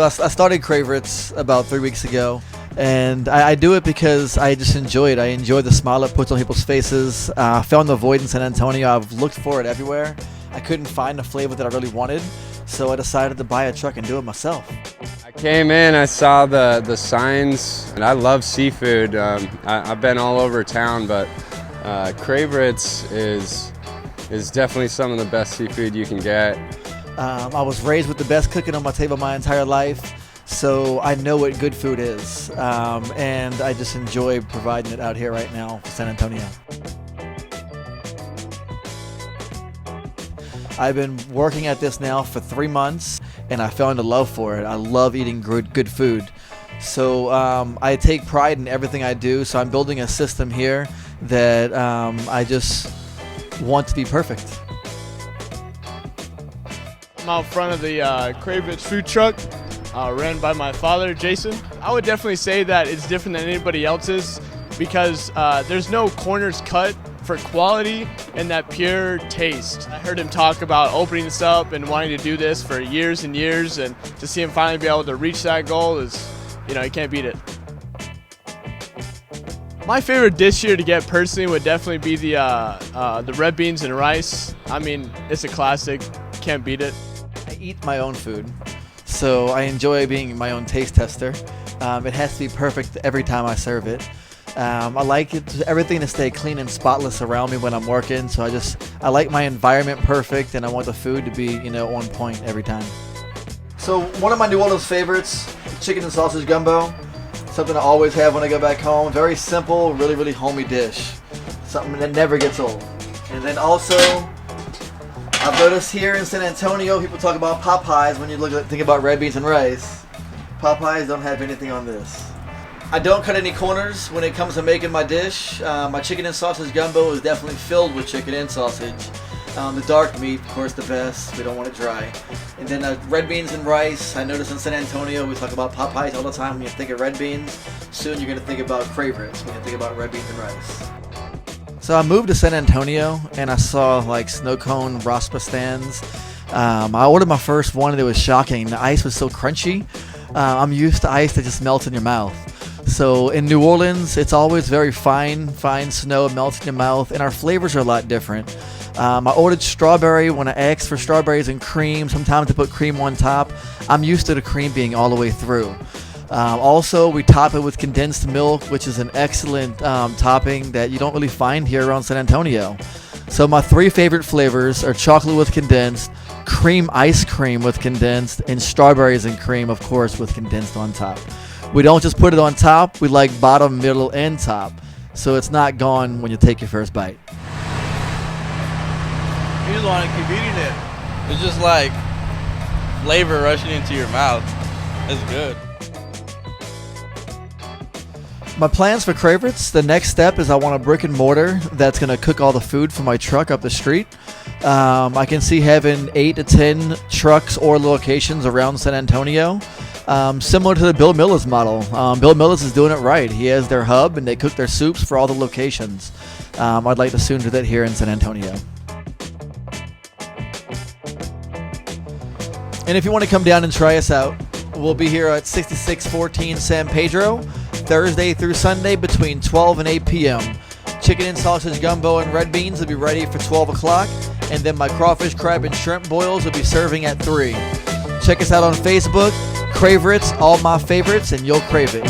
So I started Cravorites about 3 weeks ago, and I do it because I just enjoy it. I enjoy the smile it puts on people's faces. I found the void in San Antonio. I've looked for it everywhere. I couldn't find the flavor that I really wanted, so I decided to buy a truck and do it myself. I came in, I saw the signs, and I love seafood. I've been all over town, but Cravorites is definitely some of the best seafood you can get. I was raised with the best cooking on my table my entire life, so I know what good food is, and I just enjoy providing it out here right now for San Antonio. I've been working at this now for 3 months, and I found a love for it. I love eating good food. So I take pride in everything I do, so I'm building a system here that I just want to be perfect. I'm out front of the Cravorites food truck, ran by my father, Jason. I would definitely say that it's different than anybody else's because there's no corners cut for quality and that pure taste. I heard him talk about opening this up and wanting to do this for years and years, and to see him finally be able to reach that goal is, you can't beat it. My favorite dish here to get personally would definitely be the red beans and rice. I mean, it's a classic, can't beat it. I eat my own food, so I enjoy being my own taste tester. It has to be perfect every time I serve it. I like everything to stay clean and spotless around me when I'm working, so I like my environment perfect, and I want the food to be, on point every time. So one of my New Orleans favorites, chicken and sausage gumbo. Something I always have when I go back home. Very simple, really homey dish. Something that never gets old. And then also, I've noticed here in San Antonio, people talk about Popeyes when you think about red beans and rice. Popeyes don't have anything on this. I don't cut any corners when it comes to making my dish. My chicken and sausage gumbo is definitely filled with chicken and sausage. The dark meat, of course, the best. We don't want it dry. And then red beans and rice. I notice in San Antonio, we talk about Popeyes all the time. When you think of red beans, soon you're going to think about Cravorites when you think about red beans and rice. So I moved to San Antonio, and I saw snow cone raspa stands. I ordered my first one, and it was shocking. The ice was so crunchy. I'm used to ice that just melts in your mouth. So in New Orleans, it's always very fine snow, melts in your mouth, and our flavors are a lot different. I ordered strawberry when I asked for strawberries and cream. Sometimes they put cream on top. I'm used to the cream being all the way through. Also, we top it with condensed milk, which is an excellent topping that you don't really find here around San Antonio. So my 3 favorite flavors are chocolate with condensed, cream ice cream with condensed, and strawberries and cream, of course, with condensed on top. We don't just put it on top. We like bottom, middle, and top. So it's not gone when you take your first bite. You just want to keep eating it. It's just like flavor rushing into your mouth. It's good. My plans for Cravorites, the next step is I want a brick and mortar that's going to cook all the food for my truck up the street. I can see having 8 to 10 trucks or locations around San Antonio. Similar to the Bill Miller's model. Bill Miller's is doing it right. He has their hub, and they cook their soups for all the locations. I'd like to soon do that here in San Antonio. And if you want to come down and try us out, we'll be here at 6614 San Pedro, Thursday through Sunday between 12 and 8 p.m. Chicken and sausage gumbo and red beans will be ready for 12 o'clock, and then my crawfish, crab, and shrimp boils will be serving at 3. Check us out on Facebook, Cravorites, all my favorites, and you'll crave it.